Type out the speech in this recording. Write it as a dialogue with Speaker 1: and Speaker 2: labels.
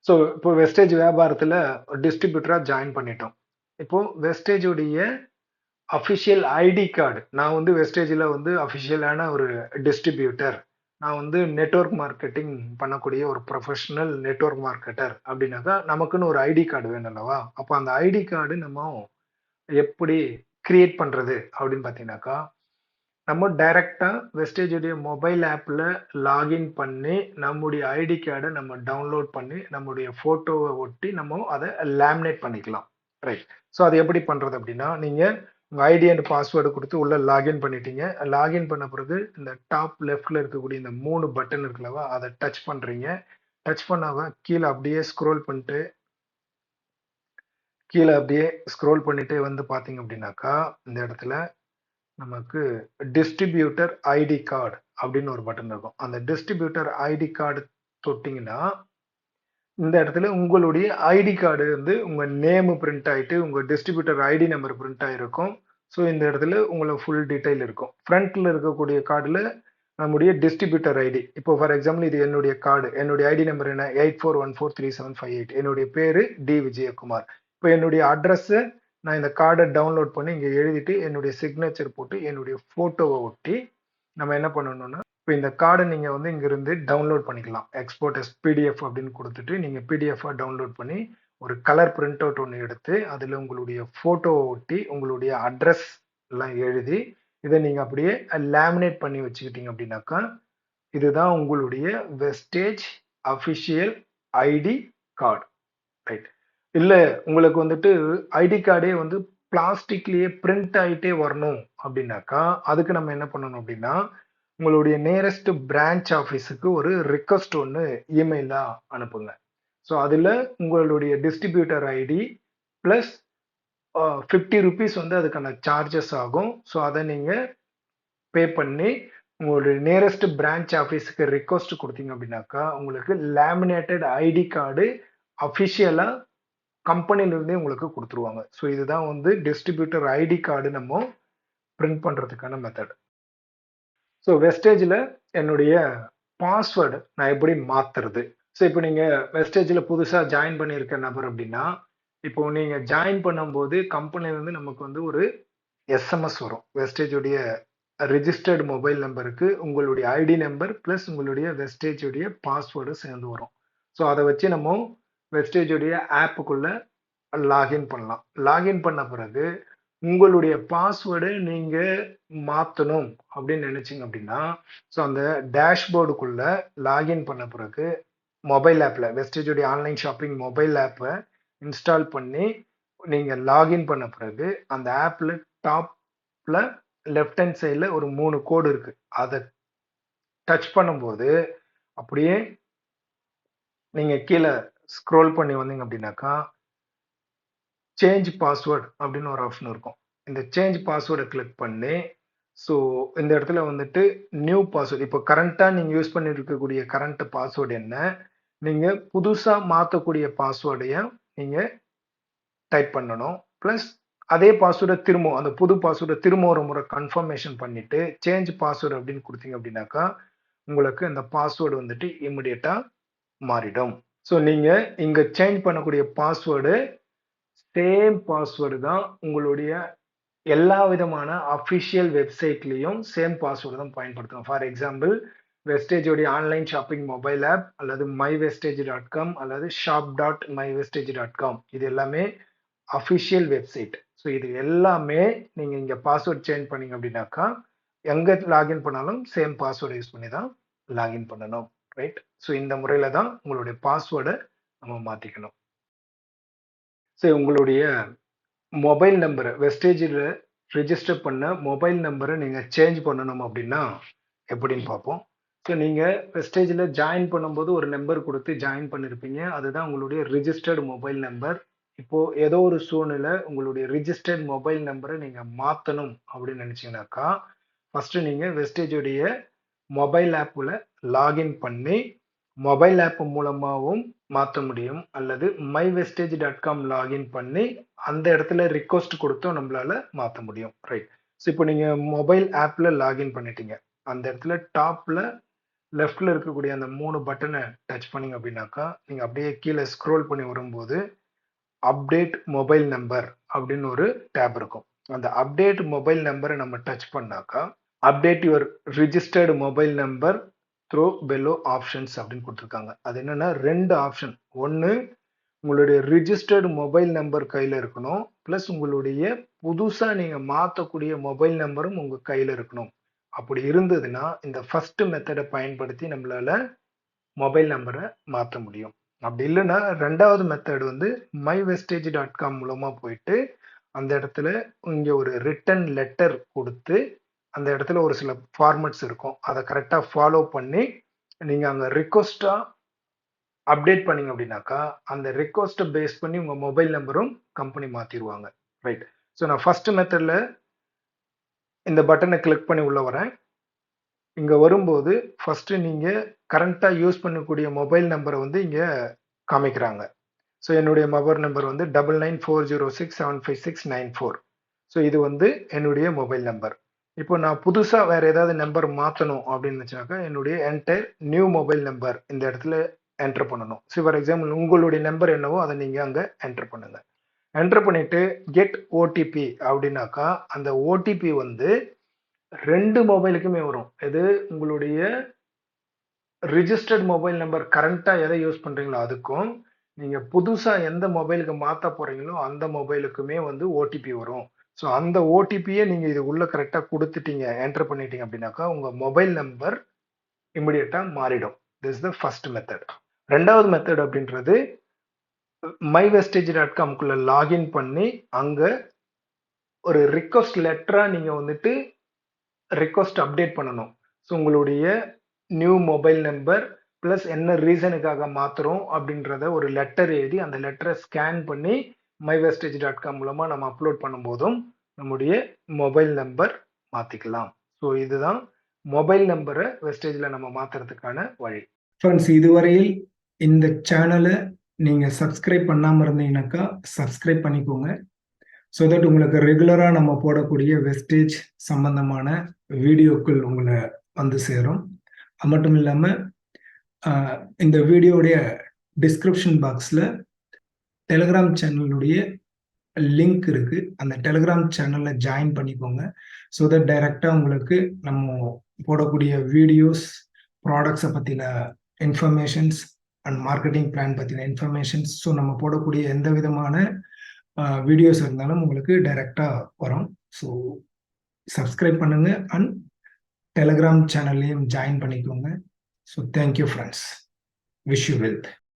Speaker 1: So இப்போ wastage வியாபாரத்தில் டிஸ்ட்ரிபியூட்டராக join பண்ணிட்டோம். இப்போ வெஸ்டேஜ் உடைய அஃபிஷியல் ஐடி கார்டு, நான் வந்து வெஸ்டேஜில் வந்து அஃபிஷியலான ஒரு டிஸ்ட்ரிபியூட்டர், நான் வந்து நெட்வொர்க் மார்க்கெட்டிங் பண்ணக்கூடிய ஒரு ப்ரொஃபஷனல் நெட்வொர்க் மார்க்கெட்டர் அப்படின்னாக்கா நமக்குன்னு ஒரு ஐடி கார்டு வேணும் அல்லவா? அப்போ அந்த ஐடி கார்டு நம்ம எப்படி கிரியேட் பண்ணுறது அப்படின்னு பார்த்தீங்கன்னாக்கா, நம்ம டைரக்டா வெஸ்டேஜுடைய மொபைல் ஆப்ல லாகின் பண்ணி நம்முடைய ஐடி கார்டை நம்ம டவுன்லோட் பண்ணி நம்முடைய போட்டோவை ஒட்டி நம்ம அதை லேமினேட் பண்ணிக்கலாம். ரைட். ஸோ அது எப்படி பண்றது அப்படின்னா, நீங்க உங்க ஐடி அண்ட் பாஸ்வேர்டு கொடுத்து உள்ள லாகின் பண்ணிட்டீங்க. லாகின் பண்ண பிறகு இந்த டாப் லெஃப்ட்ல இருக்கக்கூடிய இந்த 3 பட்டன் இருக்குல்லவா, அதை டச் பண்றீங்க. டச் பண்ணாம கீழே அப்படியே ஸ்க்ரோல் பண்ணிட்டே வந்து பாத்தீங்க அப்படின்னாக்கா, இந்த இடத்துல நமக்கு டிஸ்ட்ரிபியூட்டர் ஐடி கார்டு அப்படின்னு ஒரு பட்டன் இருக்கும். அந்த டிஸ்ட்ரிபியூட்டர் ஐடி கார்டு தொட்டிங்கன்னா, இந்த இடத்துல உங்களுடைய ஐடி கார்டு வந்து உங்க நேம் பிரிண்ட் ஆயிட்டு உங்க டிஸ்ட்ரிபியூட்டர் ஐடி நம்பர் பிரிண்ட் ஆயிருக்கும். ஸோ இந்த இடத்துல உங்களை ஃபுல் டீடைல் இருக்கும். ஃப்ரண்ட்ல இருக்கக்கூடிய கார்டுல நம்முடைய டிஸ்ட்ரிபியூட்டர் ஐடி, இப்போ ஃபார் எக்ஸாம்பிள் இது என்னுடைய கார்டு, என்னுடைய ஐடி நம்பர் என்ன 84143758, என்னுடைய பேரு டி விஜயகுமார். இப்போ என்னுடைய அட்ரஸ் நான் இந்த கார்டை டவுன்லோட் பண்ணி இங்கே எழுதிட்டு என்னுடைய சிக்னேச்சர் போட்டு என்னுடைய ஃபோட்டோவை ஒட்டி நம்ம என்ன பண்ணணும்னா, இப்போ இந்த கார்டை நீங்கள் வந்து இங்கிருந்து டவுன்லோட் பண்ணிக்கலாம். எக்ஸ்போர்ட் எஸ் பிடிஎஃப் அப்படின்னு கொடுத்துட்டு நீங்கள் பிடிஎஃபாக டவுன்லோட் பண்ணி ஒரு கலர் பிரிண்ட் அவுட் ஒன்று எடுத்து அதில் உங்களுடைய ஃபோட்டோவை ஒட்டி உங்களுடைய அட்ரஸ் எல்லாம் எழுதி இதை நீங்கள் அப்படியே லேமினேட் பண்ணி வச்சுக்கிட்டீங்க அப்படின்னாக்கா, இதுதான் உங்களுடைய wastage official ID card. Right. இல்ல உங்களுக்கு வந்துட்டு ஐடி கார்டே வந்து பிளாஸ்டிக்லயே பிரிண்ட் ஆயிட்டே வரணும் அப்படின்னாக்கா, அதுக்கு நம்ம என்ன பண்ணணும் அப்படின்னா, உங்களுடைய நியரஸ்ட் பிரான்ச் ஆஃபீஸுக்கு ஒரு ரிக்வெஸ்ட் ஒன்று இமெயிலா அனுப்புங்க. ஸோ அதுல உங்களுடைய டிஸ்ட்ரிபியூட்டர் ஐடி பிளஸ் 50 ருபீஸ் வந்து அதுக்கான சார்ஜஸ் ஆகும். ஸோ அதை நீங்க பே பண்ணி உங்களுடைய நியரஸ்ட் பிரான்ச் ஆஃபீஸுக்கு ரிக்வெஸ்ட் கொடுத்தீங்க அப்படின்னாக்கா, உங்களுக்கு லேமினேட்டட் ஐடி கார்டு அஃபிஷியலா கம்பெனிலிருந்தே உங்களுக்கு கொடுத்துருவாங்க. ஸோ இதுதான் வந்து டிஸ்ட்ரிபியூட்டர் ஐடி கார்டு நம்ம பிரிண்ட் பண்றதுக்கான மெத்தட். ஸோ வெஸ்டேஜில் என்னுடைய பாஸ்வேர்டு நான் எப்படி மாத்துறது? ஸோ இப்போ நீங்க வெஸ்டேஜில் புதுசாக ஜாயின் பண்ணியிருக்க நபர் அப்படின்னா, இப்போ நீங்க ஜாயின் பண்ணும்போது கம்பெனிலேருந்து நமக்கு வந்து ஒரு எஸ்எம்எஸ் வரும். வெஸ்டேஜுடைய ரிஜிஸ்டர்டு மொபைல் நம்பருக்கு உங்களுடைய ஐடி நம்பர் பிளஸ் உங்களுடைய வெஸ்டேஜுடைய பாஸ்வேர்டு சேர்ந்து வரும். ஸோ அதை வச்சு நம்ம வெஸ்டேஜுடைய ஆப்புக்குள்ள லாகின் பண்ணலாம். லாகின் பண்ண பிறகு உங்களுடைய பாஸ்வேர்டு நீங்க மாத்தணும் அப்படின்னு நினைச்சீங்க அப்படின்னா, ஸோ அந்த டேஷ்போர்டுக்குள்ள லாகின் பண்ண பிறகு மொபைல் ஆப்ல வெஸ்டேஜுடைய ஆன்லைன் ஷாப்பிங் மொபைல் ஆப்பை இன்ஸ்டால் பண்ணி நீங்க லாகின் பண்ண பிறகு அந்த ஆப்ல டாப்ல லெஃப்ட் ஹேண்ட் சைட்ல ஒரு 3 கோடு இருக்கு. அதை டச் பண்ணும்போது அப்படியே நீங்க கீழே ஸ்க்ரோல் பண்ணி வந்தீங்க அப்படின்னாக்கா, சேஞ்ச் பாஸ்வேர்டு அப்படின்னு ஒரு ஆப்ஷன் இருக்கும். இந்த சேஞ்ச் பாஸ்வேர்டை கிளிக் பண்ணி, ஸோ இந்த இடத்துல வந்துட்டு நியூ பாஸ்வேர்டு, இப்போ கரண்ட்டாக நீங்கள் யூஸ் பண்ணிட்டு இருக்கக்கூடிய கரண்ட் பாஸ்வேர்டு என்ன, நீங்கள் புதுசாக மாற்றக்கூடிய பாஸ்வேர்டையும் நீங்கள் டைப் பண்ணணும். ப்ளஸ் அதே பாஸ்வேர்டை திரும்ப அந்த புது பாஸ்வேர்டை திரும்ப ஒரு முறை கன்ஃபர்மேஷன் பண்ணிட்டு சேஞ்ச் பாஸ்வேர்டு அப்படின்னு கொடுத்தீங்க அப்படின்னாக்கா, உங்களுக்கு இந்த பாஸ்வேர்டு வந்துட்டு இமிடியேட்டாக மாறிடும். ஸோ நீங்கள் இங்கே சேஞ்ச் பண்ணக்கூடிய பாஸ்வேர்டு சேம் பாஸ்வேர்டு தான் உங்களுடைய எல்லா விதமான அஃபிஷியல் வெப்சைட்லையும் சேம் பாஸ்வேர்டு தான் பயன்படுத்தணும். ஃபார் எக்ஸாம்பிள் வெஸ்டேஜோடைய ஆன்லைன் ஷாப்பிங் மொபைல் ஆப் அல்லது myvestige.com அல்லது shop.myvestige.com இது எல்லாமே அஃபிஷியல் வெப்சைட். ஸோ இது எல்லாமே நீங்கள் இங்கே பாஸ்வேர்ட் சேஞ்ச் பண்ணீங்க அப்படின்னாக்கா, எங்கே லாகின் பண்ணாலும் சேம் பாஸ்வேர்டு யூஸ் பண்ணி தான் லாகின் பண்ணணும். ரைட். ஸோ இந்த முறையில் தான் உங்களுடைய பாஸ்வேர்டை நம்ம மாற்றிக்கணும். சரி, உங்களுடைய மொபைல் நம்பரை வெஸ்டேஜில் ரிஜிஸ்டர் பண்ண மொபைல் நம்பரை நீங்கள் சேஞ்ச் பண்ணணும் அப்படின்னா எப்படின்னு பார்ப்போம். ஸோ நீங்கள் வெஸ்டேஜில் ஜாயின் பண்ணும்போது ஒரு நம்பர் கொடுத்து ஜாயின் பண்ணியிருப்பீங்க. அதுதான் உங்களுடைய ரிஜிஸ்டர்டு மொபைல் நம்பர். இப்போது ஏதோ ஒரு சூழ்நிலை உங்களுடைய ரிஜிஸ்டர்ட் மொபைல் நம்பரை நீங்கள் மாற்றணும் அப்படின்னு நினச்சிங்கனாக்கா, ஃபஸ்ட்டு நீங்கள் வெஸ்டேஜுடைய மொபைல் ஆப்பில் லாகின் பண்ணி மொபைல் ஆப் மூலமாகவும் மாற்ற முடியும். அல்லது myvestige.com லாகின் பண்ணி அந்த இடத்துல ரிக்வெஸ்ட் கொடுத்தும் நம்மளால மாற்ற முடியும். ரைட். ஸோ இப்போ நீங்கள் மொபைல் ஆப்பில் லாகின் பண்ணிட்டீங்க. அந்த இடத்துல டாப்பில் லெஃப்ட்ல இருக்கக்கூடிய அந்த 3 பட்டனை டச் பண்ணீங்க அப்படின்னாக்கா, நீங்க அப்படியே கீழே ஸ்க்ரோல் பண்ணி வரும்போது, அப்டேட் மொபைல் நம்பர் அப்படின்னு ஒரு டேப் இருக்கும். அந்த அப்டேட் மொபைல் நம்பரை நம்ம டச் பண்ணாக்கா, update your registered mobile number throw பெலோ options அப்படின்னு கொடுத்துருக்காங்க. அது என்னன்னா 2 ஆப்ஷன். ஒன்று உங்களுடைய ரிஜிஸ்டர்டு மொபைல் நம்பர் கையில் இருக்கணும். ப்ளஸ் உங்களுடைய புதுசாக நீங்கள் மாற்றக்கூடிய மொபைல் நம்பரும் உங்கள் கையில் இருக்கணும். அப்படி இருந்ததுன்னா இந்த ஃபர்ஸ்ட் மெத்தடை பயன்படுத்தி நம்மளால மொபைல் நம்பரை மாற்ற முடியும். அப்படி இல்லைன்னா 2வது மெத்தட் வந்து myvestige.com மூலமாக போயிட்டு அந்த இடத்துல இங்கே ஒரு ரிட்டன் லெட்டர் கொடுத்து அந்த இடத்துல ஒரு சில ஃபார்மட்ஸ் இருக்கும். அதை கரெக்டாக ஃபாலோ பண்ணி நீங்கள் அங்கே ரிக்வஸ்ட்டாக அப்டேட் பண்ணீங்க அப்படின்னாக்கா அந்த ரிக்வஸ்ட்டை பேஸ் பண்ணி உங்கள் மொபைல் நம்பரும் கம்பெனி மாற்றிடுவாங்க. ரைட். ஸோ நான் ஃபர்ஸ்ட் மெத்தடில் இந்த பட்டனை கிளிக் பண்ணி உள்ளே வரேன். இங்கே வரும்போது ஃபஸ்ட்டு நீங்கள் கரண்ட்டாக யூஸ் பண்ணக்கூடிய மொபைல் நம்பரை வந்து இங்கே காமிக்கிறாங்க. ஸோ என்னுடைய மொபைல் நம்பர் வந்து 9940675694. ஸோ இது வந்து என்னுடைய மொபைல் நம்பர். இப்போ நான் புதுசாக வேறு ஏதாவது நம்பர் மாற்றணும் அப்படின்னு நினச்சாக்கா என்னுடைய என்டையர் நியூ மொபைல் நம்பர் இந்த இடத்துல என்டர் பண்ணணும். ஸோ ஃபார் எக்ஸாம்பிள் உங்களுடைய நம்பர் என்னவோ அதை நீங்கள் அங்கே என்டர் பண்ணுங்க. என்டர் பண்ணிவிட்டு கெட் ஓடிபி அப்படின்னாக்கா அந்த ஓடிபி வந்து 2 மொபைலுக்குமே வரும். இது உங்களுடைய ரிஜிஸ்டர்ட் மொபைல் நம்பர் கரண்ட்டாக எதை யூஸ் பண்ணுறீங்களோ அதுக்கும், நீங்கள் புதுசாக எந்த மொபைலுக்கு மாற்ற போகிறீங்களோ அந்த மொபைலுக்குமே வந்து ஓடிபி வரும். ஸோ அந்த ஓடிபியை நீங்கள் இது உள்ள கரெக்டாக கொடுத்துட்டீங்க, என்டர் பண்ணிட்டீங்க அப்படின்னாக்கா உங்கள் மொபைல் நம்பர் இமிடியேட்டாக மாறிடும். This is the first method. 2வது மெத்தட் அப்படின்றது myvestige.com-குள்ள லாகின் பண்ணி அங்கே ஒரு ரிக்வஸ்ட் லெட்டராக நீங்கள் வந்துட்டு ரிக்வஸ்ட் அப்டேட் பண்ணணும். ஸோ உங்களுடைய நியூ மொபைல் நம்பர் ப்ளஸ் என்ன ரீசனுக்காக மாற்றுறோம் அப்படின்றத ஒரு லெட்டர் எழுதி அந்த லெட்டரை ஸ்கேன் பண்ணி myvestige.com மூலமாக நம்ம அப்லோட் பண்ணும்போதும் நம்முடைய மொபைல் நம்பர் மாற்றிக்கலாம். ஸோ இதுதான் மொபைல் நம்பரை வெஸ்டேஜில் நம்ம மாற்றுறதுக்கான வழி. ஃப்ரெண்ட்ஸ், இதுவரையில் இந்த சேனலை நீங்கள் சப்ஸ்கிரைப் பண்ணாமல் இருந்தீங்கன்னாக்கா சப்ஸ்கிரைப் பண்ணிக்கோங்க. ஸோ தட் உங்களுக்கு ரெகுலராக நம்ம போடக்கூடிய வெஸ்டேஜ் சம்பந்தமான வீடியோக்கள் உங்களை வந்து சேரும். அது மட்டும் இல்லாமல் இந்த வீடியோடைய டிஸ்கிரிப்ஷன் பாக்ஸில் டெலிகிராம் சேனலுடைய லிங்க் இருக்குது. அந்த டெலிகிராம் சேனலில் ஜாயின் பண்ணிக்கோங்க. ஸோ தட் டைரெக்டாக உங்களுக்கு நம்ம போடக்கூடிய வீடியோஸ், ப்ராடக்ட்ஸை பற்றின இன்ஃபர்மேஷன்ஸ் அண்ட் மார்க்கெட்டிங் பிளான் பற்றின இன்ஃபர்மேஷன்ஸ், ஸோ நம்ம போடக்கூடிய எந்த விதமான வீடியோஸ் இருந்தாலும் உங்களுக்கு டைரெக்டாக வரும். ஸோ சப்ஸ்கிரைப் பண்ணுங்கள் அண்ட் டெலிகிராம் சேனல்லையும் ஜாயின் பண்ணிக்கோங்க. So thank you friends. Wish you wealth.